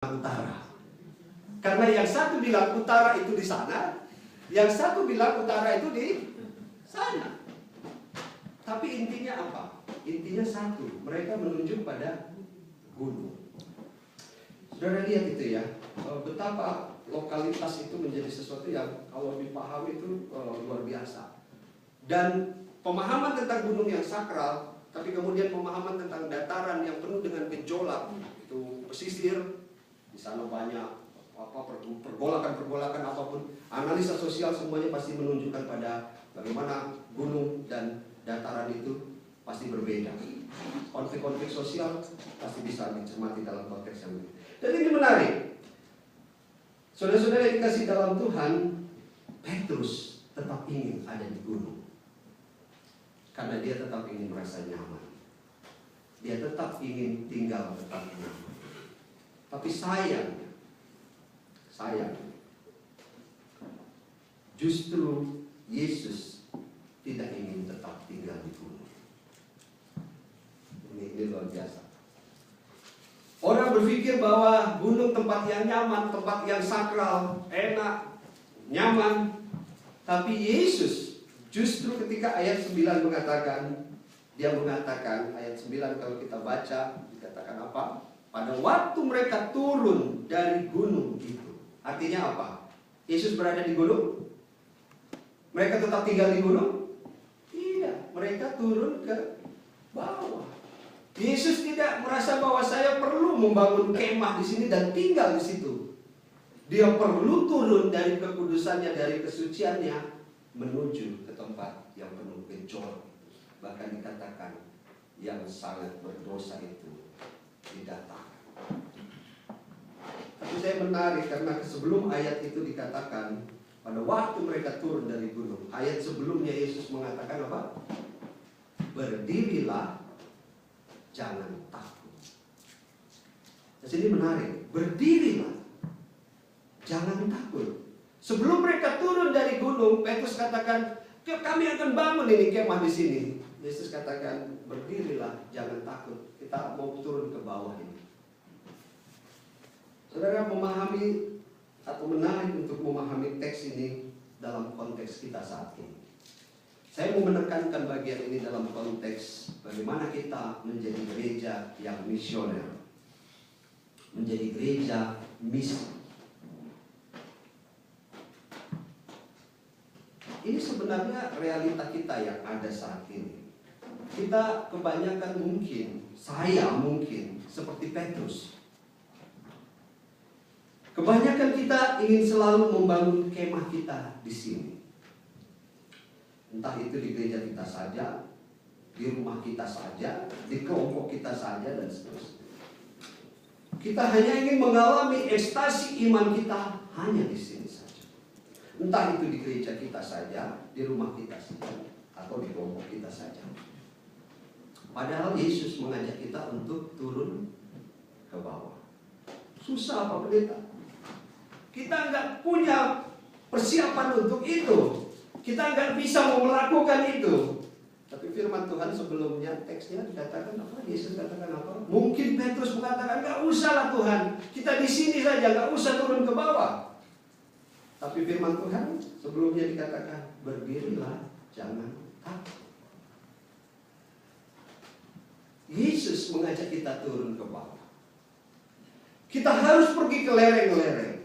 utara. Karena yang satu bilang utara itu di sana, yang satu bilang utara itu di sana. Tapi intinya apa? Intinya satu, mereka menunjuk pada gunung. Saudara lihat itu ya, betapa lokalitas itu menjadi sesuatu yang kalau dipahami itu luar biasa. Dan pemahaman tentang gunung yang sakral, tapi kemudian pemahaman tentang dataran yang penuh dengan gejolak, itu pesisir, di sana banyak pergolakan apapun, analisa sosial semuanya pasti menunjukkan pada bagaimana gunung dan dataran itu pasti berbeda. Konflik-konflik sosial pasti bisa dicermati dalam konteks yang ini. Dan ini menarik. Saudara-saudara yang dikasih dalam Tuhan, Petrus tetap ingin ada di gunung. Karena dia tetap ingin merasa nyaman. Dia tetap ingin tinggal tetap nyaman. Tapi sayang, justru Yesus tidak ingin tetap tinggal di gunung. Ini luar biasa. Orang berpikir bahwa gunung tempat yang nyaman, tempat yang sakral, enak, nyaman. Tapi Yesus justru ketika ayat 9 mengatakan, dia mengatakan ayat 9 kalau kita baca, dikatakan apa? Pada waktu mereka turun dari gunung itu. Artinya apa? Yesus berada di gunung? Mereka tetap tinggal di gunung? Tidak, mereka turun ke bawah. Yesus tidak merasa bahwa saya perlu membangun kemah di sini dan tinggal di situ. Dia perlu turun dari kekudusannya, dari kesuciannya menuju ke tempat yang penuh gejolak. Bahkan dikatakan yang sangat berdosa itu didatangkan. Tapi saya menarik karena sebelum ayat itu dikatakan pada waktu mereka turun dari gunung, ayat sebelumnya Yesus mengatakan apa? Berdirilah, jangan takut. Di sini menarik, berdirilah, jangan takut. Sebelum mereka turun dari gunung, Petrus katakan, kami akan bangun ini kemah di sini. Yesus katakan, berdirilah, jangan takut. Kita mau turun ke bawah ini. Saudara memahami atau menarik untuk memahami teks ini dalam konteks kita saat ini. Saya mau menekankan bagian ini dalam konteks bagaimana kita menjadi gereja yang misioner, menjadi gereja misi. Ini sebenarnya realita kita yang ada saat ini. Kita kebanyakan mungkin, saya mungkin seperti Petrus. Kebanyakan kita ingin selalu membangun kemah kita di sini. Entah itu di gereja kita saja, di rumah kita saja, di kelompok kita saja, dan seterusnya. Kita hanya ingin mengalami ekstasi iman kita hanya di sini saja. Entah itu di gereja kita saja, di rumah kita saja, atau di kelompok kita saja. Padahal Yesus mengajak kita untuk turun ke bawah. Susah apa pendeta? Kita nggak punya persiapan untuk itu. Kita nggak bisa melakukan itu. Tapi firman Tuhan sebelumnya teksnya dikatakan apa? Yesus katakan apa? Mungkin Petrus mengatakan nggak usahlah Tuhan, kita di sini saja, nggak usah turun ke bawah. Tapi firman Tuhan sebelumnya dikatakan berdirilah, jangan takut. Yesus mengajak kita turun ke bawah. Kita harus pergi ke lereng-lereng.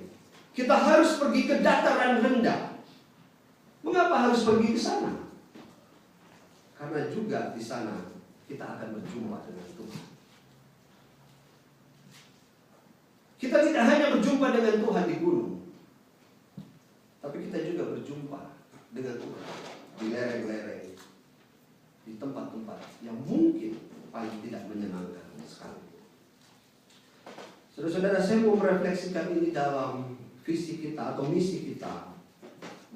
Kita harus pergi ke dataran rendah. Mengapa harus pergi ke sana? Karena juga di sana kita akan berjumpa dengan Tuhan. Kita tidak hanya berjumpa dengan Tuhan di gunung, tapi kita juga berjumpa dengan Tuhan di lereng-lereng, di tempat-tempat yang mungkin paling tidak menyenangkan sekali. Saudara-saudara, saya mau merefleksikan ini dalam visi kita atau misi kita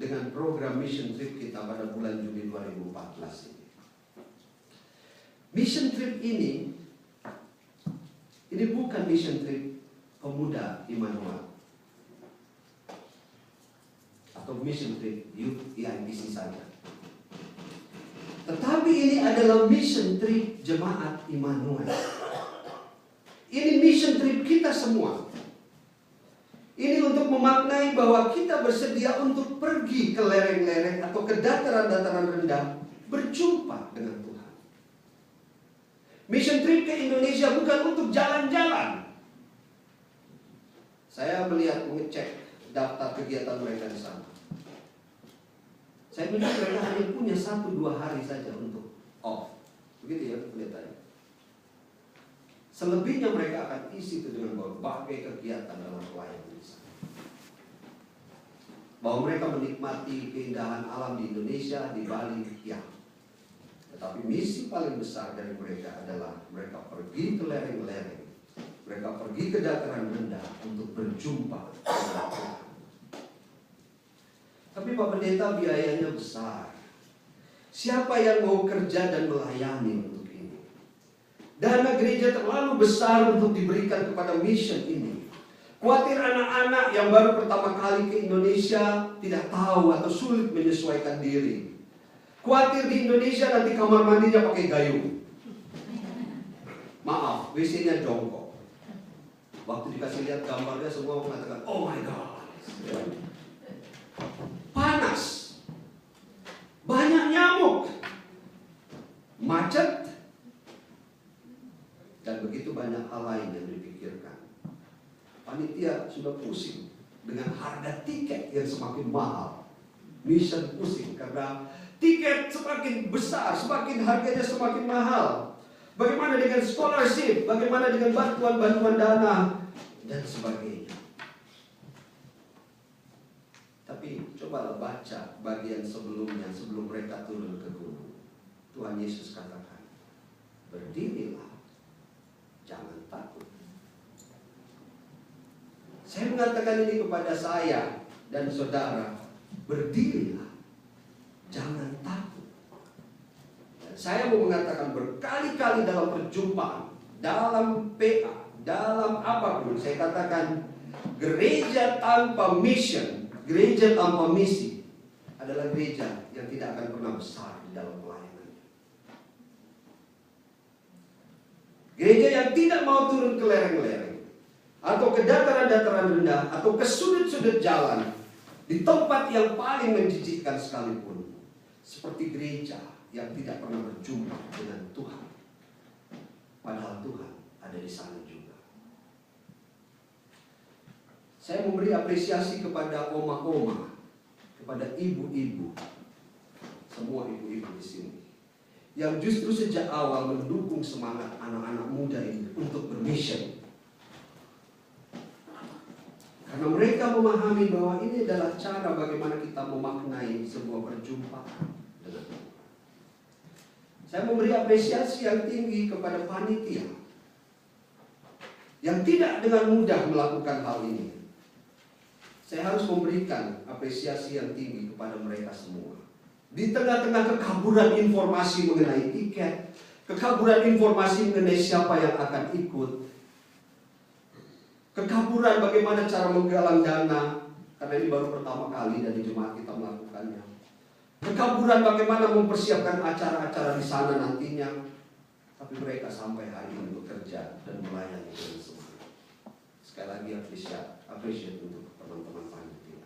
dengan program mission trip kita pada bulan Juli 2014 ini. Mission trip ini bukan mission trip pemuda Immanuel atau mission trip youth IMPC saja. Tetapi ini adalah mission trip jemaat Immanuel. Ini mission trip kita semua. Ini untuk memaknai bahwa kita bersedia untuk pergi ke lereng-lereng atau ke dataran-dataran rendah, berjumpa dengan Tuhan. Mission trip ke Indonesia bukan untuk jalan-jalan. Saya melihat, mengecek daftar kegiatan mereka di sana. Saya melihat mereka hanya punya 1-2 hari saja untuk off. Begitu ya kelihatannya. Selebihnya mereka akan isi itu dengan berbagai kegiatan dalam pelayanan di sana. Bahwa mereka menikmati keindahan alam di Indonesia, di Bali, ya. Tetapi misi paling besar dari mereka adalah mereka pergi ke lereng-lereng. Mereka pergi ke dataran rendah untuk berjumpa dengan Tuhan. Tapi Pak Pendeta, biayanya besar. Siapa yang mau kerja dan melayani untuk ini? Dana gereja terlalu besar untuk diberikan kepada mission ini. Khawatir anak-anak yang baru pertama kali ke Indonesia tidak tahu atau sulit menyesuaikan diri. Khawatir di Indonesia nanti kamar mandinya pakai gayung. Maaf, WC-nya jongkok. Waktu dikasih lihat gambarnya semua mengatakan, oh my God. Panas. Banyak nyamuk. Macet. Dan begitu banyak hal lain yang dipikirkan. Panitia sudah pusing dengan harga tiket yang semakin mahal. Mission pusing karena tiket semakin besar, semakin harganya semakin mahal. Bagaimana dengan scholarship? Bagaimana dengan bantuan-bantuan dana? Dan sebagainya. Tapi cobalah baca bagian sebelumnya, sebelum mereka turun ke gunung. Tuhan Yesus katakan, berdirilah. Jangan takut. Saya mengatakan ini kepada saya dan saudara, berdirilah, jangan takut. Dan saya mau mengatakan berkali-kali dalam perjumpaan, dalam PA, dalam apapun, saya katakan gereja tanpa mission, gereja tanpa misi adalah gereja yang tidak akan pernah besar di dalam pelayanan. Gereja yang tidak mau turun ke lereng-lereng atau ke dataran-dataran rendah atau ke sudut-sudut jalan di tempat yang paling menjijikkan sekalipun, seperti gereja yang tidak pernah berjumpa dengan Tuhan, padahal Tuhan ada di sana juga. Saya memberi apresiasi kepada oma-oma, kepada ibu-ibu, semua ibu-ibu di sini, yang justru sejak awal mendukung semangat anak-anak muda ini untuk bermission. Karena mereka memahami bahwa ini adalah cara bagaimana kita memaknai sebuah perjumpaan dengan Tuhan. Saya memberi apresiasi yang tinggi kepada panitia yang tidak dengan mudah melakukan hal ini. Saya harus memberikan apresiasi yang tinggi kepada mereka semua. Di tengah-tengah kekaburan informasi mengenai tiket, kekaburan informasi mengenai siapa yang akan ikut, kekaburan bagaimana cara menggalang dana, karena ini baru pertama kali dari jemaat kita melakukannya. Kekaburan bagaimana mempersiapkan acara-acara di sana nantinya. Tapi mereka sampai hari ini bekerja dan melayani dengan semangat. Sekali lagi appreciate untuk teman-teman panitia.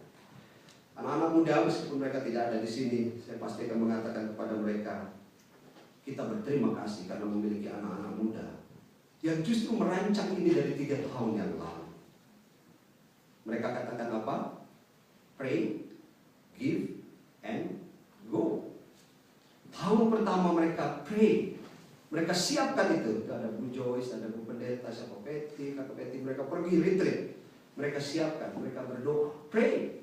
Anak-anak muda meskipun mereka tidak ada di sini, saya pasti akan mengatakan kepada mereka, kita berterima kasih karena memiliki anak-anak muda yang justru merancang ini dari 3 tahun yang lalu. Mereka katakan apa? Pray, give, and go. Tahun pertama mereka pray. Mereka siapkan itu. Ada Bu Joyce, ada Bu Pendeta, siapa Peti, Kakak Peti. Mereka pergi retreat. Mereka siapkan, mereka berdoa, pray.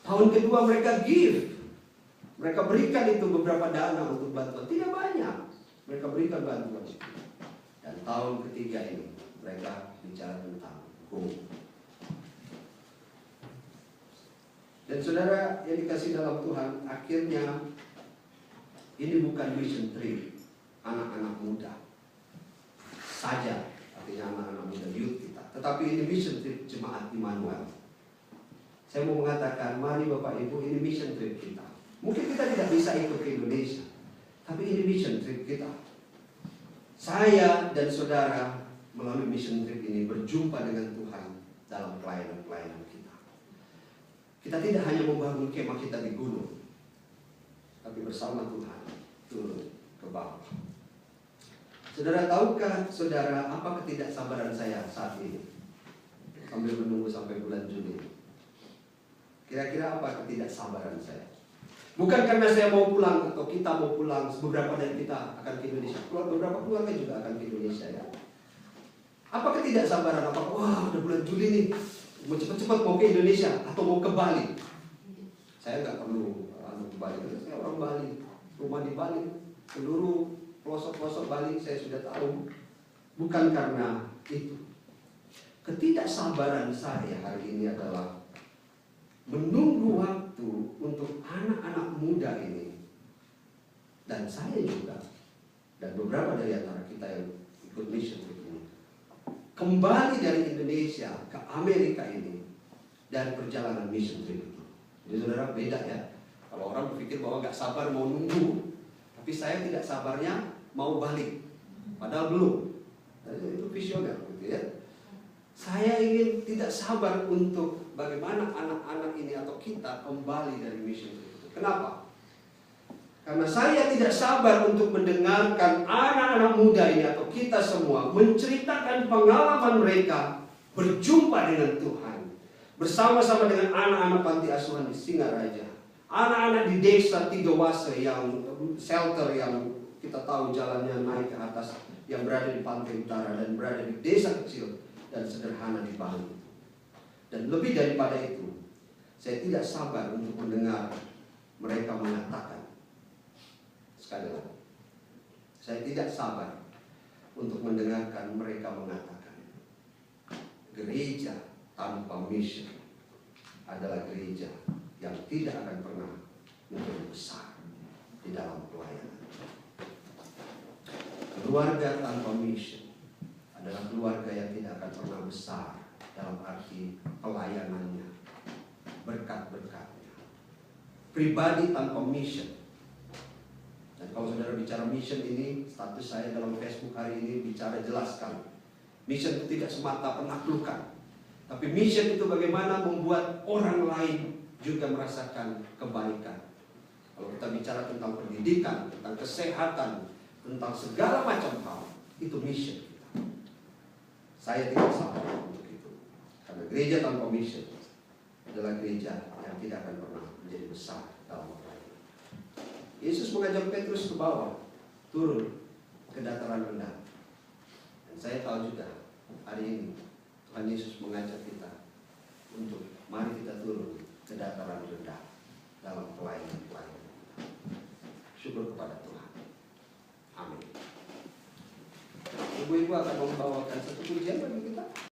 Tahun kedua mereka give. Mereka berikan itu beberapa dana untuk bantuan. Tidak banyak. Mereka berikan bantuan. Dan tahun ketiga ini mereka bicara tentang go. Dan saudara yang dikasih dalam Tuhan, akhirnya ini bukan mission trip anak-anak muda saja, artinya anak-anak muda youth kita, tetapi ini mission trip jemaat Immanuel. Saya mau mengatakan, mari Bapak Ibu, ini mission trip kita. Mungkin kita tidak bisa ikut ke Indonesia, tapi ini mission trip kita. Saya dan saudara melalui mission trip ini berjumpa dengan Tuhan dalam pelayanan-pelayanan kita. Kita tidak hanya membangun kemah kita di gunung, tapi bersama Tuhan turun ke bawah. Saudara, tahukah saudara apa ketidaksabaran saya saat ini? Sambil menunggu sampai bulan Juni. Kira-kira apa ketidaksabaran saya? Bukan karena saya mau pulang atau kita mau pulang, beberapa dari kita akan ke Indonesia. Beberapa keluarga juga akan ke Indonesia ya. Apa ketidaksabaran? Apa? Wah, udah bulan Juli nih, mau cepat-cepat mau ke Indonesia atau mau ke Bali. Saya nggak perlu ke Bali, saya orang Bali, rumah di Bali, seluruh pelosok-pelosok Bali saya sudah tahu. Bukan karena itu. Ketidaksabaran saya hari ini adalah menunggu waktu untuk anak-anak muda ini, dan saya juga, dan beberapa dari antara kita yang ikut mission ini, kembali dari Indonesia ke Amerika ini dan perjalanan mission berikutnya. Jadi saudara, beda ya. Kalau orang berpikir bahwa nggak sabar mau nunggu, tapi saya tidak sabarnya mau balik, padahal belum. Itu visioner gitu ya. Saya ingin tidak sabar untuk bagaimana anak-anak ini atau kita kembali dari mission itu. Kenapa? Karena saya tidak sabar untuk mendengarkan anak-anak muda ini atau kita semua menceritakan pengalaman mereka berjumpa dengan Tuhan, bersama-sama dengan anak-anak panti asuhan di Singaraja, anak-anak di desa Tigawase yang shelter yang kita tahu jalannya naik ke atas, yang berada di pantai utara dan berada di desa kecil dan sederhana di Bali. Dan lebih daripada itu, saya tidak sabar untuk mendengar mereka mengatakan, sekali lagi, saya tidak sabar untuk mendengarkan mereka mengatakan, gereja tanpa mission adalah gereja yang tidak akan pernah menjadi besar di dalam pelayanan. Keluarga tanpa mission adalah keluarga yang tidak akan pernah besar dalam arti pelayanannya, berkat-berkatnya. Pribadi tanpa mission. Dan kalau saudara bicara mission ini, status saya dalam Facebook hari ini bicara jelaskan. Mission itu tidak semata penaklukan, tapi mission itu bagaimana membuat orang lain juga merasakan kebaikan. Kalau kita bicara tentang pendidikan, tentang kesehatan, tentang segala macam hal, itu mission kita. Saya tidak sabar untuk itu. Karena gereja tanpa mission adalah gereja yang tidak akan pernah menjadi besar dalam pelayanan. Yesus mengajak Petrus ke bawah, turun ke dataran rendah. Dan saya tahu juga hari ini Tuhan Yesus mengajak kita untuk mari kita turun ke dataran rendah dalam pelayanan. Syukur kepada Tuhan. Amin. Ibu-ibu akan membawakan satu pujian bagi kita.